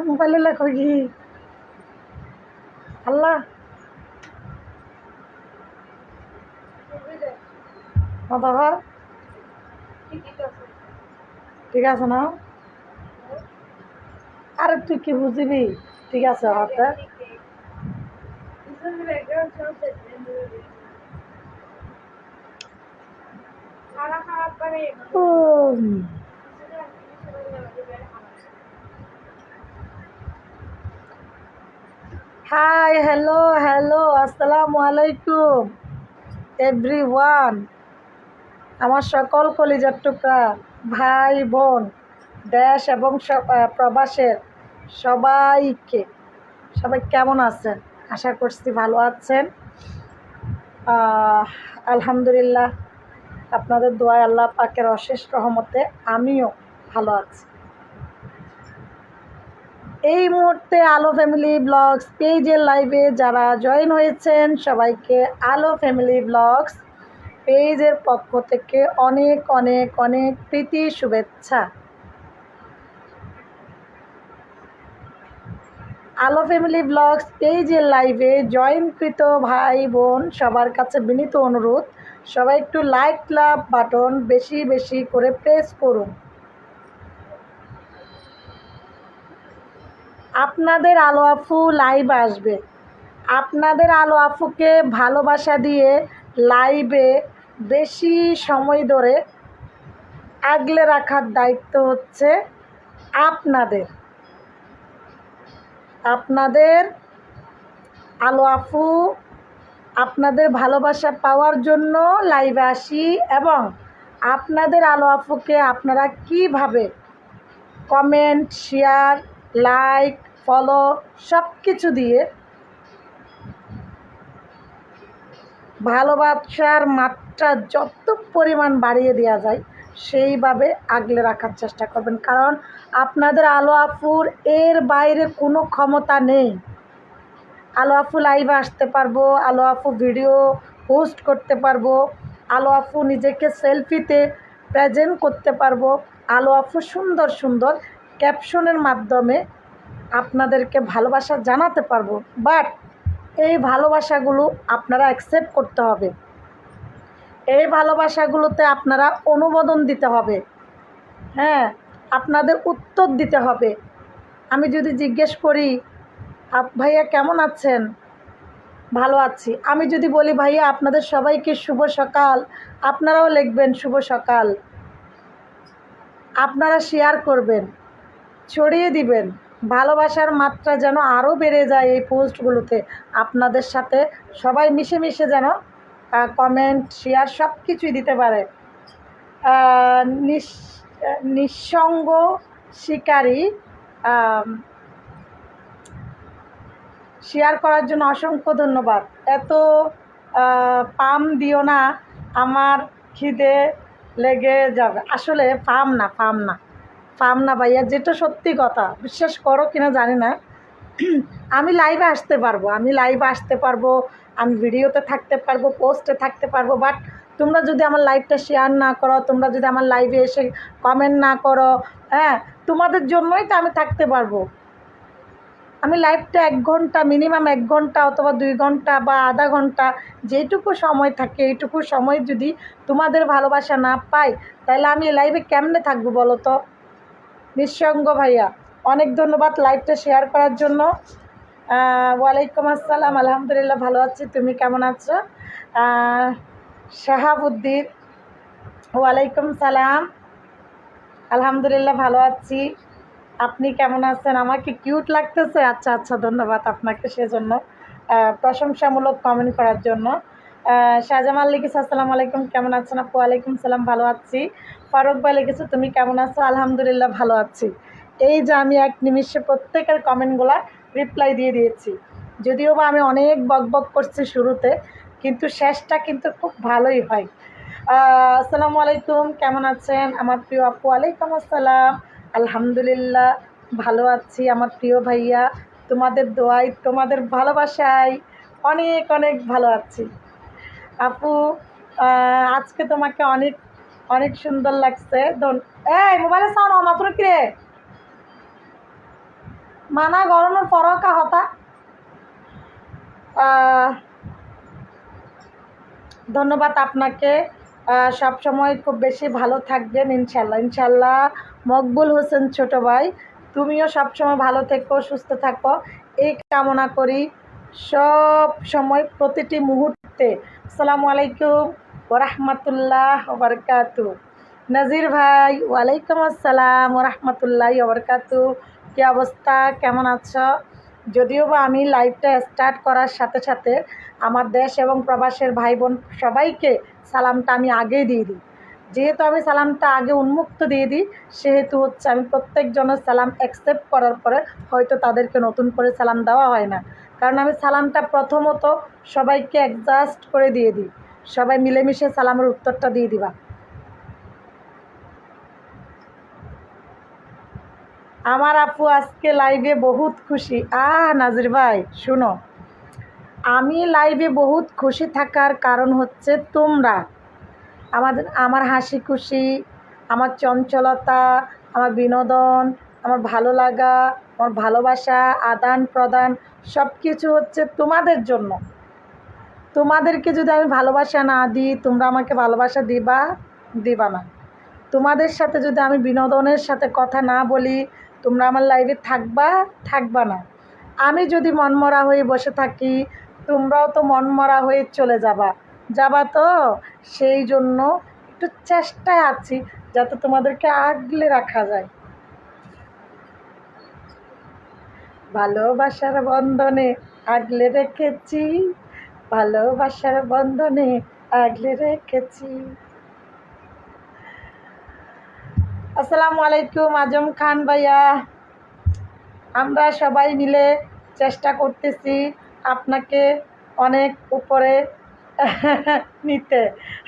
মোবাইলে লেখো কি আল্লাহ কথা ঠিক আছে না আরে তুই কি বুঝিবি ঠিক আছে হাতে হাই হ্যালো হ্যালো আসসালামু আলাইকুম এভরিওয়ান আমার সকল কলিজার টুকরা ভাই বোন দেশ এবং প্রবাসের সবাই কেমন আছেন আশা করছি ভালো আছেন আলহামদুলিল্লাহ আপনাদের দোয়ায় আল্লাহ পাকের অশেষ রহমতে আমিও ভালো আছি এই মুহূর্তে আলো ফ্যামিলি ব্লগস পেজের লাইভে যারা জয়েন হয়েছেন সবাইকে আলো ফ্যামিলি ব্লগস পেজের পক্ষ থেকে অনেক অনেক অনেক প্রীতি শুভেচ্ছা আলো ফ্যামিলি ব্লগস পেজের লাইভে জয়েনকৃত ভাই বোন সবার কাছে বিনীত অনুরোধ সবাই একটু লাইক লাভ বাটন বেশি বেশি করে প্রেস করুন আপনাদের আলো আফু লাইভ আসবে আপনাদের আলো আফুকে ভালোবাসা দিয়ে লাইভে বেশি সময় ধরে আগলে রাখার দায়িত্ব হচ্ছে আপনাদের আলো আফু আপনাদের ভালোবাসা পাওয়ার জন্য লাইভে আসি এবং আপনাদের আলো আফুকে আপনারা কিভাবে কমেন্ট শেয়ার লাইক ফলো সব কিছু দিয়ে ভালোবাসার মাত্রা যত পরিমাণ বাড়িয়ে দেওয়া যায় সেইভাবে আগলে রাখার চেষ্টা করবেন কারণ আপনাদের আলো আফুর এর বাইরে কোনো ক্ষমতা নেই আলো আফু লাইভে আসতে পারবো আলো আফু ভিডিও পোস্ট করতে পারবো আলো আফু নিজেকে সেলফিতে প্রেজেন্ট করতে পারবো আলো আফু সুন্দর সুন্দর ক্যাপশনের মাধ্যমে আপনাদেরকে ভালোবাসা জানাতে পারবো বাট এই ভালোবাসাগুলো আপনারা অ্যাকসেপ্ট করতে হবে এই ভালোবাসাগুলোতে আপনারা অনুমোদন দিতে হবে হ্যাঁ আপনাদের উত্তর দিতে হবে আমি যদি জিজ্ঞেস করি ভাইয়া কেমন আছেন ভালো আছি আমি যদি বলি ভাইয়া আপনাদের সবাইকে শুভ সকাল আপনারাও লিখবেন শুভ সকাল আপনারা শেয়ার করবেন ছড়িয়ে দিবেন ভালোবাসার মাত্রা যেন আরও বেড়ে যায় এই পোস্টগুলোতে আপনাদের সাথে সবাই মিশে মিশে যেন কমেন্ট শেয়ার সব কিছুই দিতে পারে নিঃসঙ্গ শিকারী শেয়ার করার জন্য অসংখ্য ধন্যবাদ এত পাম দিও না আমার খিদে লেগে যাবে আসলে পাম না ভাইয়া যেটা সত্যি কথা বিশ্বাস করো কিনা জানি না আমি লাইভে আসতে পারবো আমি ভিডিওতে থাকতে পারবো পোস্টে থাকতে পারবো বাট তোমরা যদি আমার লাইভটা শেয়ার না করো তোমরা যদি আমার লাইভে এসে কমেন্ট না করো হ্যাঁ তোমাদের জন্যই তো আমি থাকতে পারবো আমি লাইভটা 1 ঘন্টা মিনিমাম 1 ঘন্টা অথবা 2 ঘন্টা বা আধা ঘন্টা যেটুকু সময় থাকে এইটুকু সময় যদি তোমাদের ভালোবাসা না পাই তাহলে আমি লাইভে কেমনে থাকবো বলো তো নিঃসঙ্গ ভাইয়া অনেক ধন্যবাদ লাইভটা শেয়ার করার জন্য ওয়ালাইকুম আসসালাম আলহামদুলিল্লাহ ভালো আছি তুমি কেমন আছো শাহাবুদ্দিন ওয়ালাইকুম সালাম আলহামদুলিল্লাহ ভালো আছি আপনি কেমন আছেন আমাকে কিউট লাগতেছে আচ্ছা ধন্যবাদ আপনাকে সেজন্য প্রশংসামূলক কমেন্ট করার জন্য শাহজামাল লিখেছে আসসালামু আলাইকুম কেমন আছেন আপু ওয়ালাইকুম সালাম ভালো আছি ফারুক ভাই লিখেছে তুমি কেমন আছো আলহামদুলিল্লাহ ভালো আছি এই যে আমি এক নিমিষে প্রত্যেকের কমেন্টগুলো রিপ্লাই দিয়ে দিয়েছি যদিও বা আমি অনেক বকবক করছি শুরুতে কিন্তু শেষটা কিন্তু খুব ভালোই হয় আসসালামু আলাইকুম কেমন আছেন আমার প্রিয় আপু ওয়ালাইকুম আসসালাম আলহামদুলিল্লাহ ভালো আছি আমার প্রিয় ভাইয়া তোমাদের দোয়ায় তোমাদের ভালোবাসায় অনেক অনেক ভালো আছি আপু আজকে তোমাকে অনেক অনেক সুন্দর লাগছে এই মোবাইলে সাউন্ড মাত্র কি রে মানা গরমের পরকা হতা। ধন্যবাদ আপনাকে। সব সময় খুব বেশি ভালো থাকবেন ইনশাল্লাহ। ইনশাল্লাহ মকবুল হোসেন ছোট ভাই, তুমিও সব সময় ভালো থেকো, সুস্থ থাকো, এই কামনা করি সব সময়, প্রতিটি মুহূর্তে। আসসালামু আলাইকুম ওরহমতুল্লাহ ওবরকাতু। নাজির ভাই, ওয়ালাইকুম আসসালাম ওরহমতুল্লাহ ওবরকাতু। কী অবস্থা, কেমন আছো? যদিও বা আমি লাইভটা স্টার্ট করার সাথে সাথে আমার দেশ এবং প্রবাসের ভাই বোন সবাইকে সালামটা আমি আগেই দিয়ে দিই। যেহেতু আমি সালামটা আগে উন্মুক্ত দিয়ে দিই, সেহেতু হচ্ছে আমি প্রত্যেকজনের সালাম অ্যাকসেপ্ট করার পরে হয়তো তাদেরকে নতুন করে সালাম দেওয়া হয় না। কারণ আমি সালামটা প্রথমত সবাইকে অ্যাডজাস্ট করে দিয়ে দিই। সবাই মিলেমিশে সালামের উত্তরটা দিয়ে দিবা। আমার আপু আজকে লাইভে বহুত খুশি। নাজির ভাই শুনো, আমি লাইভে বহুত খুশি থাকার কারণ হচ্ছে তোমরা। আমার হাসি খুশি, আমার চঞ্চলতা, আমার বিনোদন, আমার ভালো লাগা, আমার ভালোবাসা আদান প্রদান সব কিছু হচ্ছে তোমাদের জন্য। তোমাদেরকে যদি আমি ভালোবাসা না দিই, তোমরা আমাকে ভালোবাসা দিবা না। তোমাদের সাথে যদি আমি বিনোদনের সাথে কথা না বলি, তোমরা আমার লাইভে থাকবা না। আমি যদি মনমরা হয়ে বসে থাকি, তোমরাও তো মনমরা হয়ে চলে যাবা তো। সেই জন্য একটু চেষ্টায় আছি যাতে তোমাদেরকে আগলে রাখা যায়। ভালোবাসার বন্ধনে আগলে রেখেছি, ভালোবাসার বন্ধনে আগলে রেখেছি। আসসালামু আলাইকুম আজম খান ভাইয়া। আমরা সবাই মিলে চেষ্টা করতেছি আপনাকে অনেক উপরে নিতে।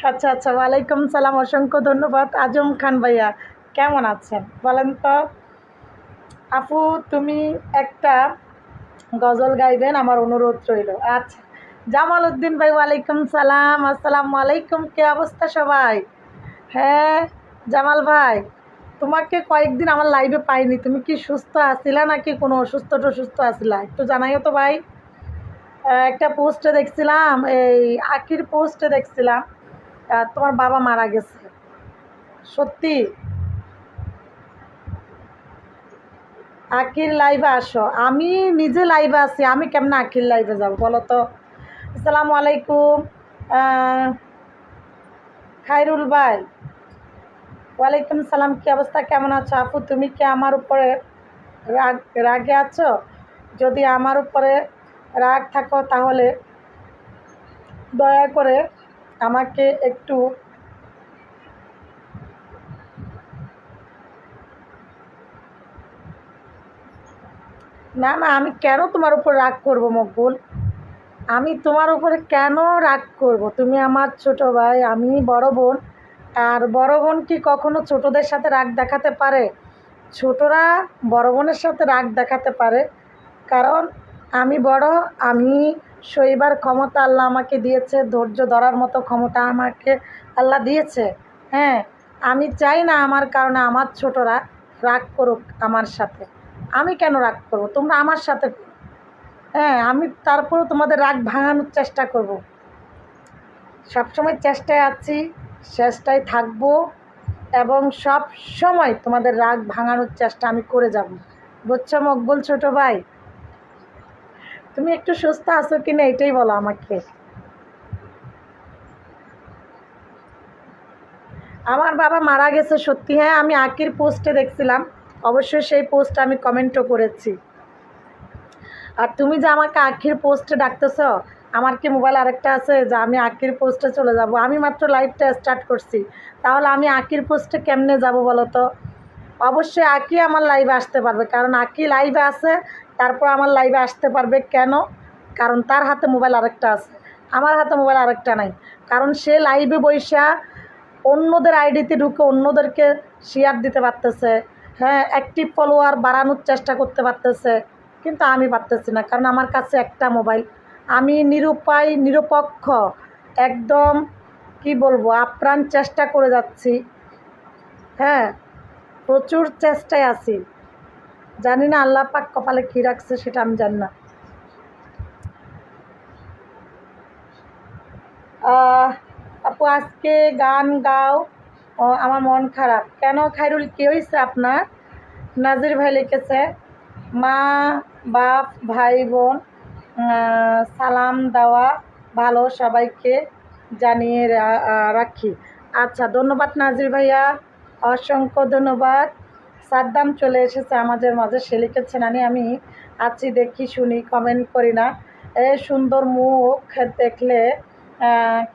আচ্ছা আচ্ছা, ওয়ালাইকুম সালাম, অসংখ্য ধন্যবাদ আজম খান ভাইয়া। কেমন আছেন বলেন তো? আপু তুমি একটা গজল গাইবেন, আমার অনুরোধ রইল। আচ্ছা, জামাল উদ্দিন ভাই, ওয়ালাইকুম সালাম, আসসালামু আলাইকুম। কে অবস্থা সবাই? হ্যাঁ জামাল ভাই, তোমাকে কয়েকদিন আমার লাইভে পাইনি। তুমি কি সুস্থ আছিলা নাকি কোনো অসুস্থ টসুস্থ আছিলা? একটু জানাইও তো ভাই। একটা পোস্টে দেখছিলাম, এই আখির পোস্টে দেখছিলাম তোমার বাবা মারা গেছে। সত্যি? আখির লাইভে আসো। আমি নিজে লাইভে আছি, আমি কেমন আখির লাইভে যাব বলো তো? আসসালামু আলাইকুম খায়রুল ভাই, ওয়ালাইকুম সালাম। কী অবস্থা, কেমন আছো আপু? তুমি কি আমার উপরে রাগে আছো? যদি আমার উপরে রাগ থাকো তাহলে দয়া করে আমাকে একটু না না, আমি কেন তোমার উপর রাগ করব মকবুল? আমি তোমার উপরে কেন রাগ করব? তুমি আমার ছোট ভাই, আমি বড় বোন। আর বড় বোন কি কখনো ছোটদের সাথে রাগ দেখাতে পারে? ছোটরা বড় বোনের সাথে রাগ দেখাতে পারে, কারণ আমি বড়। আমি সইবার ক্ষমতা আল্লাহ আমাকে দিয়েছে, ধৈর্য ধরার মতো ক্ষমতা আমাকে আল্লাহ দিয়েছে। হ্যাঁ, আমি চাই না আমার কারণে আমার ছোটরা রাগ করুক আমার সাথে। আমি কেন রাগ করব? তোমরা আমার সাথে করো। হ্যাঁ, আমি তারপরেও তোমাদের রাগ ভাঙানোর চেষ্টা করব। সবসময় চেষ্টায় আছি, চেষ্টায় থাকবো, এবং সব সময় তোমাদের রাগ ভাঙানোর চেষ্টা আমি করে যাব। বুঝছো মকবুল ছোট ভাই? তুমি একটু সুস্থ আছো কিনা এটাই বলো আমাকে। আমার বাবা মারা গেছে সত্যি। হ্যাঁ, আমি আকির পোস্টে দেখছিলাম, অবশ্যই সেই পোস্ট আমি কমেন্টও করেছি। আর তুমি যে আমাকে আখির পোস্টে ডাকতেছ, আমার কি মোবাইল আরেকটা আছে যে আমি আখির পোস্টে চলে যাব? আমি মাত্র লাইভটা স্টার্ট করছি, তাহলে আমি আখির পোস্টে কেমনে যাব বলো তো? অবশ্যই আকি আমার লাইভে আসতে পারবে, কারণ আকি লাইভে আছে, তারপর আমার লাইভে আসতে পারবে কেন? কারণ তার হাতে মোবাইল আরেকটা আছে, আমার হাতে মোবাইল আরেকটা নাই। কারণ সে লাইভে বইসা অন্যদের আইডিতে ঢুকে অন্যদেরকে শেয়ার দিতে পারতেছে, হ্যাঁ, অ্যাক্টিভ ফলোয়ার বাড়ানোর চেষ্টা করতে পারতেছে। কিন্তু আমি পারতেছি না, কারণ আমার কাছে একটা মোবাইল। আমি নিরুপায়, নিরপেক্ষ, একদম কি বলবো, আপ্রাণ চেষ্টা করে যাচ্ছি। হ্যাঁ, প্রচুর চেষ্টায় আছি। জানি না আল্লাহ পাক কপালে কী রাখছে সেটা আমি জানি না। আপু আজকে গান গাও, আমার মন খারাপ কেন? খাইরুল কী হয়েছে আপনার? নাজির ভাই লিখেছে মা বাপ ভাই বোন সালাম দেওয়া ভালো, সবাইকে জানিয়ে রাখি। আচ্ছা, ধন্যবাদ নাজির ভাইয়া, অসংখ্য ধন্যবাদ। সাদ্দাম চলে এসেছে আমাদের মাঝে, সে লিখেছে নানি আমি আছি, দেখি শুনি, কমেন্ট করি না। এ সুন্দর মুখ দেখলে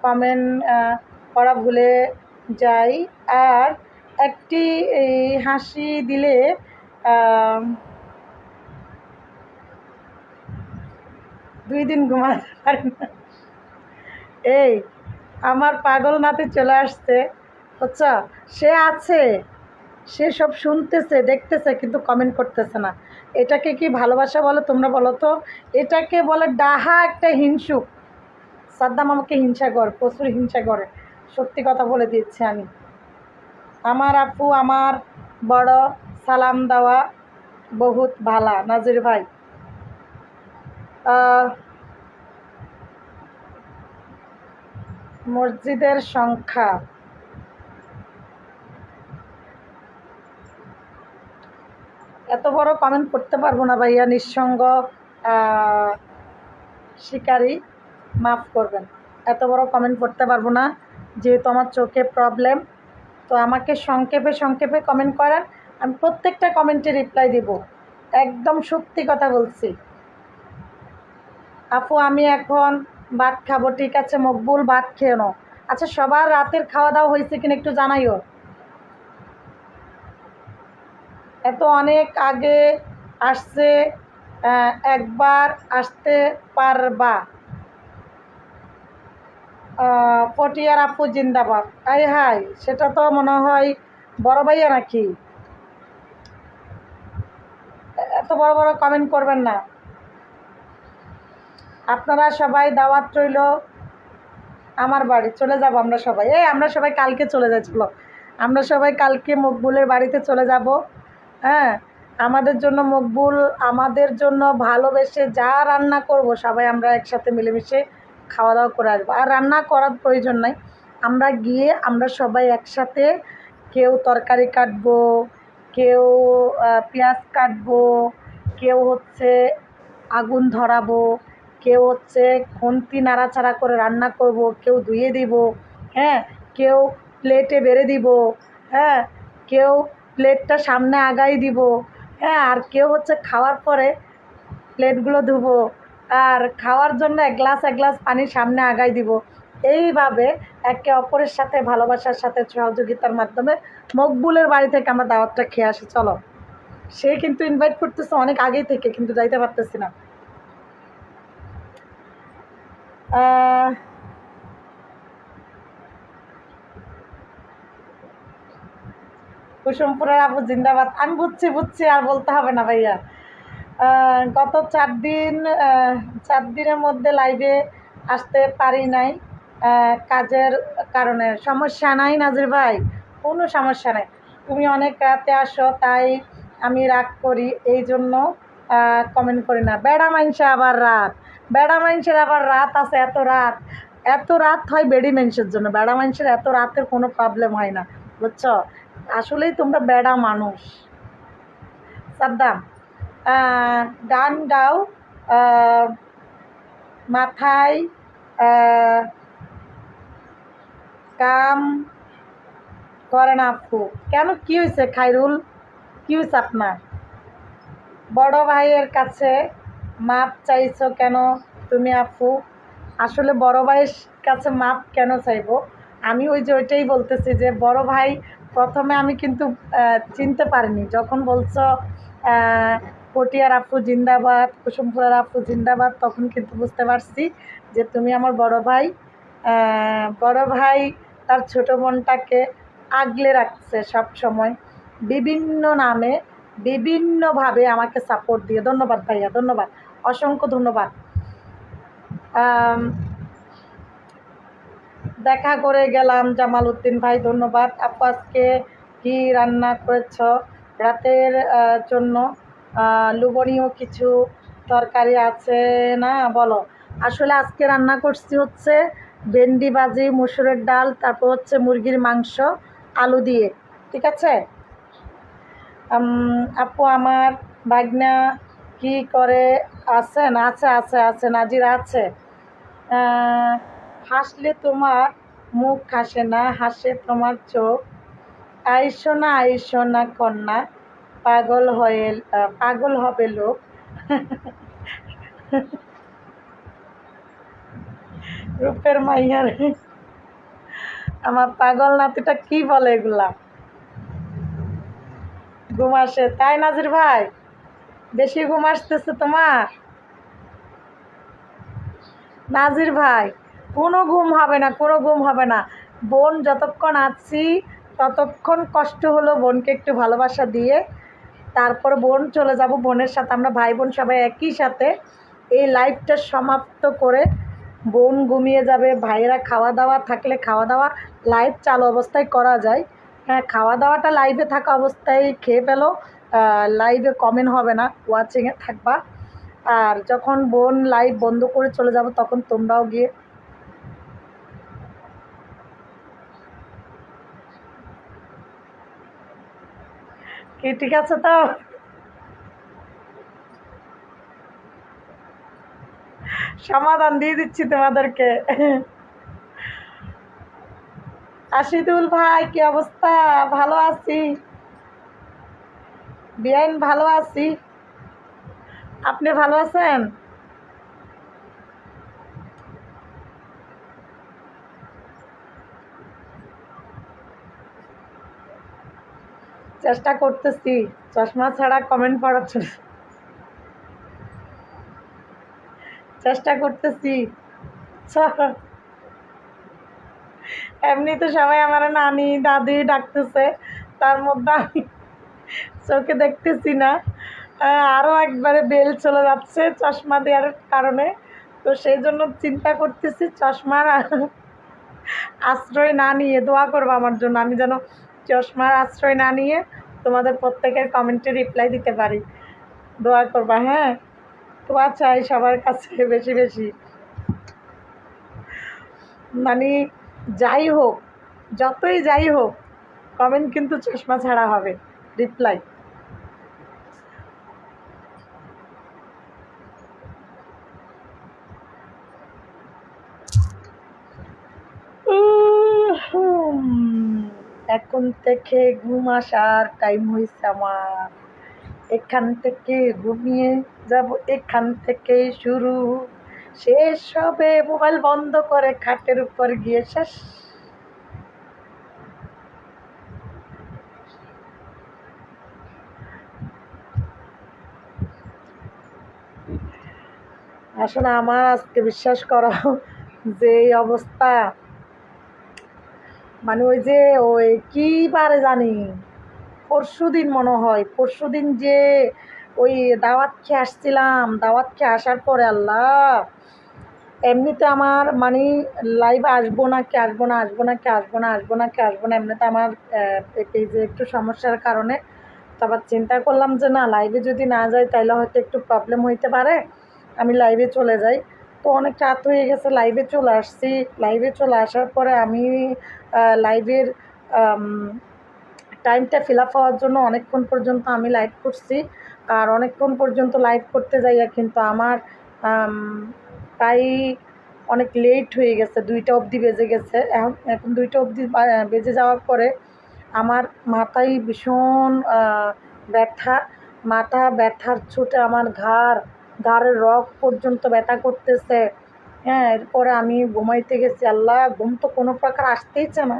কমেন্ট করা ভুলে যাই, আর একটি হাসি দিলে 2 দিন ঘুমাতে পারি না। এই আমার পাগল নাতি চলে আসছে, বুঝছো? সে আছে, সে সব শুনতেছে দেখতেছে কিন্তু কমেন্ট করতেছে না। এটাকে কি ভালোবাসা বলো তোমরা বলো তো? এটাকে বলে ডাহা একটা হিংসুক। সাদ্দাম আমাকে হিংসা করে, প্রচুর হিংসা করে, সত্যি কথা বলে দিচ্ছি আমি। আমার আপু আমার বড়, সালাম দেওয়া বহুত ভালা। নাজির ভাই মসজিদের সংখ্যা এত বড় কমেন্ট করতে পারবো না ভাইয়া, নিঃসঙ্গ শিকারী, মাফ করবেন, এত বড় কমেন্ট করতে পারবো না, যেহেতু আমার চোখে প্রবলেম। তো আমাকে সংক্ষেপে সংক্ষেপে কমেন্ট করেন, আমি প্রত্যেকটা কমেন্টে রিপ্লাই দিব, একদম সত্যি কথা বলছি। আপু আমি এখন ভাত খাবো, ঠিক আছে মকবুল, ভাত খেয়ে নাও। আচ্ছা, সবার রাতের খাওয়া দাওয়া হয়েছে কিনা একটু জানাইও। এত অনেক আগে আসছে, একবার আসতে পারবা। পটিয়ার আপু জিন্দাবাদ। আই হাই, সেটা তো মনে হয় বড় ভাইয়া নাকি? এত বড় বড় কমেন্ট করবেন না। আপনারা সবাই দাওয়াত রইল, আমার বাড়ি চলে যাব আমরা সবাই। আমরা সবাই কালকে চলে যাচ্ছিল, আমরা সবাই কালকে মকবুলের বাড়িতে চলে যাব। হ্যাঁ, আমাদের জন্য মকবুল আমাদের জন্য ভালোবেসে যা রান্না করব সবাই আমরা একসাথে মিলেমিশে খাওয়া দাওয়া করে আসবো। আর রান্না করার প্রয়োজন নাই, আমরা গিয়ে আমরা সবাই একসাথে, কেউ তরকারি কাটবো, কেউ পেঁয়াজ কাটবো, কেউ হচ্ছে আগুন ধরাবো, কেউ হচ্ছে খুন্তি নাড়াচাড়া করে রান্না করব, কেউ ধুয়ে দিব, হ্যাঁ, কেউ প্লেটে বেড়ে দিব, হ্যাঁ, কেউ প্লেটটা সামনে আগাই দিব, হ্যাঁ, আর কেউ হচ্ছে খাওয়ার পরে প্লেটগুলো ধুবো, আর খাওয়ার জন্য এক গ্লাস পানি সামনে আগাই দিব। এইভাবে একে অপরের সাথে ভালোবাসার সাথে সহযোগিতার মাধ্যমে মকবুলের বাড়ি থেকে আমরা দাওয়াতটা খেয়ে আসি। চলো, সে কিন্তু ইনভাইট করতেছে অনেক আগেই থেকে, কিন্তু যাইতে পারতেছি না। কুসুমপুরের আপু জিন্দাবাদ। আমি বুঝছি বুঝছি, আর বলতে হবে না ভাইয়া। গত 4 দিনের মধ্যে লাইভে আসতে পারি নাই, কাজের কারণে। সমস্যা নাই নাজির ভাই, কোনো সমস্যা নেই। তুমি অনেক রাতে আসো, তাই আমি রাগ করি, এই জন্য কমেন্ট করি না। বেড়া মাইনসে আবার রাত, বেড়া মাইনসের আবার রাত আছে, এত রাত, এত রাত হয় বেড়ি মানুষের জন্য, বেড়া মানুষের এত রাতের কোনো প্রবলেম হয় না, বুঝছো? আসলেই তোমরা বেড়া মানুষ। সাদ্দাম গান গাও, মাথায় কাম করে না আপু। কেন, কী হয়েছে খাইরুল, কী হয়েছে আপনার? বড় ভাইয়ের কাছে মাপ চাইছো কেন তুমি আপু? আসলে বড় ভাইয়ের কাছে মাপ কেন চাইবো? আমি ওই যে ওইটাই বলতেছি যে বড় ভাই, প্রথমে আমি কিন্তু চিনতে পারিনি, যখন বলছো পটিয়ার আপু জিন্দাবাদ, কুসুমপুরের আপু জিন্দাবাদ, তখন কিন্তু বুঝতে পারছি যে তুমি আমার বড় ভাই। বড় ভাই তার ছোট বোনটাকে আগলে রাখছে সব সময়, বিভিন্ন নামে বিভিন্নভাবে আমাকে সাপোর্ট দিয়ে। ধন্যবাদ ভাইয়া, ধন্যবাদ, অসংখ্য ধন্যবাদ। দেখা করে গেলাম জামাল উদ্দিন ভাই, ধন্যবাদ। আপু আজকে কি রান্না করেছ রাতের জন্য? লোভনীয় কিছু তরকারি আছে না বলো? আসলে আজকে রান্না করছি হচ্ছে ভেন্ডি ভাজি, মসুরের ডাল, তারপর হচ্ছে মুরগির মাংস আলু দিয়ে। ঠিক আছে। আপু আমার ভাগনা কি করে? আছেন? আছে আছে আছে, নাজির আছে। হাসলে তোমার মুখ হাসে না, হাসে তোমার চোখ। আইসো না কন্যা, পাগল হবে লোক। রূপের মাইয়ার আমার পাগল নাতিটা কি বলে এগুলা? ঘুম আসে তাই নাজির ভাই? বেশি ঘুম আসতেছে তোমার? নাজির ভাই, কোনো ঘুম হবে না, কোনো ঘুম হবে না। বোন যতক্ষণ আছি ততক্ষণ কষ্ট হলো, বোনকে একটু ভালোবাসা দিয়ে তারপর বোন চলে যাব। বোনের সাথে আমরা ভাই বোন সবাই একই সাথে এই লাইফটা সমাপ্ত করে বোন ঘুমিয়ে যাবে। ভাইয়েরা খাওয়া দাওয়া থাকলে খাওয়া দাওয়া লাইভ চালু অবস্থায় করা যায়। হ্যাঁ, খাওয়া দাওয়াটা লাইভে থাকা অবস্থায় খেয়ে ফেলো, লাইভে কমেন্ট হবে না, ওয়াচিংয়ে থাকবা। আর যখন বোন লাইভ বন্ধ করে চলে যাব তখন তোমরাও গিয়ে কি ঠিক আছে তো? সমাধান দিয়ে দিচ্ছি তোমাদেরকে। আশিদুল ভাই কি অবস্থা? ভালো আছি বিআইন, ভালো আছি। আপনি ভালো আছেন? চেষ্টা করতেছি চশমা ছাড়া কমেন্ট পড়ার জন্য, চেষ্টা করতেছি। এমনি তো সবাই আমার নানি দাদি ডাকতেছে, তার মধ্যে আমি চোখে দেখতেছি না। আরও একবারে বেল চলে যাচ্ছে চশমা দেওয়ার কারণে। তো সেই জন্য চিন্তা করতেছি চশমার আশ্রয় না নিয়ে দোয়া করবো আমার জন্য, আমি যেন চশমার আশ্রয় না নিয়ে তোমাদের প্রত্যেকের কমেন্টে রিপ্লাই দিতে পারি। দোয়া করবা, হ্যাঁ? দোয়া চাই সবার কাছে বেশি বেশি। মানে যাই হোক, যতই যাই হোক, কমেন্ট কিন্তু চশমা ছাড়া হবে, রিপ্লাই। এখন থেকে ঘুম আসার টাইম হয়েছে আমার। এখান থেকে ঘুমিয়ে যাব, এখান থেকেই শুরু, শেষ হবে মোবাইল বন্ধ করে খাটের উপর গিয়ে শেষ। আসলে আমার আজকে বিশ্বাস করো যে এই অবস্থা, মানে ওই যে ওই কি বারে জানি, পরশুদিন মনে হয়, পরশুদিন যে ওই দাওয়াত খেয়ে আসছিলাম, দাওয়াত খেয়ে আসার পরে আল্লাহ, এমনিতে আমার মানে লাইভে আসবো না কি আসবো না, আসবো না কি আসবো না, আসবো না কি আসবো না, এমনিতে আমার এই যে একটু সমস্যার কারণে তো আবার চিন্তা করলাম যে না, লাইভে যদি না যাই তাহলে হয়তো একটু প্রবলেম হইতে পারে, আমি লাইভে চলে যাই। তো অনেক রাত হয়ে গেছে, লাইভে চলে আসছি। লাইভে চলে আসার পরে আমি লাইভের টাইমটা ফিল আপ হওয়ার জন্য অনেকক্ষণ পর্যন্ত আমি লাইভ করছি। আর অনেকক্ষণ পর্যন্ত লাইভ করতে যাইয়া কিন্তু আমার প্রায় অনেক লেট হয়ে গেছে, 2টা অবধি বেজে গেছে। এখন এখন 2টা অবধি বেজে যাওয়ার পরে আমার মাথায় ভীষণ ব্যথা, মাথা ব্যথার চোটে আমার ঘাড়ের রগ পর্যন্ত ব্যথা করতেছে। হ্যাঁ, এরপরে আমি ঘুমাইতে গেছি। আল্লাহ, ঘুম তো কোনো প্রকার আসতেইছে না,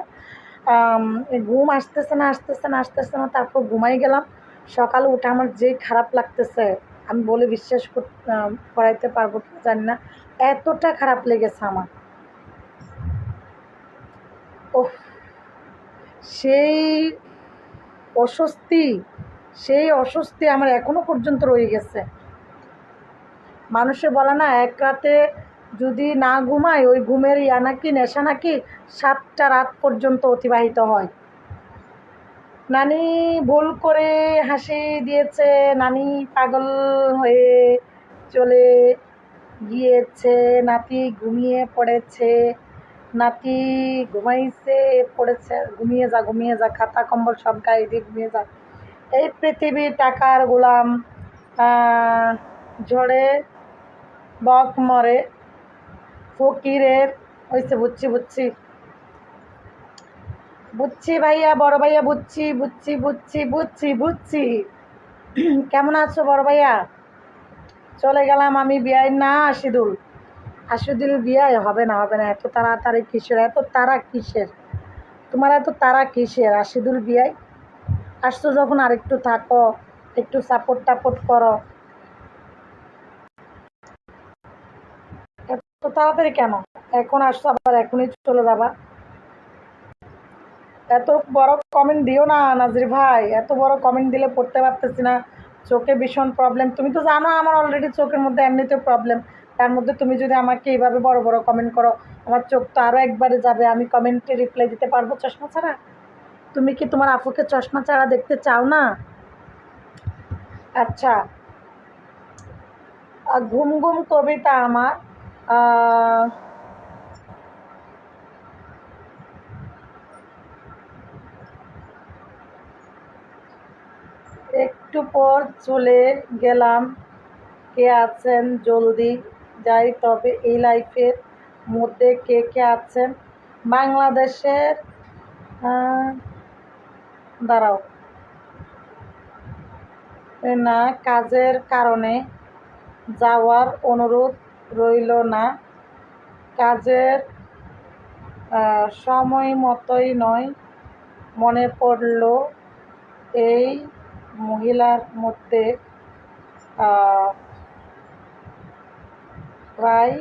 ঘুম আসতেছে না, তারপর ঘুমাই গেলাম। সকালে উঠে আমার যেই খারাপ লাগতেছে, আমি বলে বিশ্বাস করাইতে পারবো কি জানি না, এতটা খারাপ লেগেছে আমার। ওহ, সেই অস্বস্তি, সেই অস্বস্তি আমার এখনো পর্যন্ত রয়ে গেছে। মানুষে বলে না, এক রাতে যদি না ঘুমায় ওই ঘুমের নাকি নেশা নাকি 7টা রাত পর্যন্ত অতিবাহিত হয়। নানি ভুল করে হাসি দিয়েছে, নানি পাগল হয়ে চলে গিয়েছে, নাতি ঘুমিয়ে পড়েছে, নাতি ঘুমাইছে পড়েছে, ঘুমিয়ে যা খাতা কম্বল সব গায়ে দিয়ে ঘুমিয়ে যা। এই পৃথিবী টাকার গোলাম, ঝড়ে বক মরে ফকিরের। হয়েছে, বুঝছি বুঝছি বুঝছি ভাইয়া, বড় ভাইয়া, বুঝছি বুঝছি বুঝছি বুঝছি বুঝছি। কেমন আছো বড় ভাইয়া? চলে গেলাম আমি বিয়াই না আশিদুল। আশিদুল বিয়াই হবে না, হবে না। এত তাড়াতাড়ি কিসের, এত তারা কিসের, তোমার এত তারা কিসের? আশিদুল বিয়াই আসছো যখন আরেকটু থাকো, একটু সাপোর্ট টাপোর্ট করো। এত তাড়াতাড়ি কেন? এখন আসছো আবার এখনই চলে যাবা? এত বড় কমেন্ট দিও না নাজির ভাই, এত বড় কমেন্ট দিলে পড়তে পারতেছি না, চোখে ভীষণ প্রবলেম। তুমি তো জানো আমার অলরেডি চোখের মধ্যে এমনিতেও প্রবলেম, তার মধ্যে তুমি যদি আমাকে এইভাবে বড় বড় কমেন্ট করো, আমার চোখ তো আরও একবারে যাবে। আমি কমেন্টে রিপ্লাই দিতে পারবো চশমা ছাড়া? তুমি কি তোমার আপুকে চশমা ছাড়া দেখতে চাও না? আচ্ছা, ঘুম ঘুম কবিতা আমার, আহ, একটু পর চলে গেলাম, কে আছেন জলদি যাই তবে এই লাইফের মধ্যে কে কে আছেন বাংলাদেশের? দাঁড়াও, না, কাজের কারণে যাওয়ার অনুরোধ রইল না, কাজের সময় মতোই নয়, মনে পড়ল এই মহিলার মধ্যে প্রায়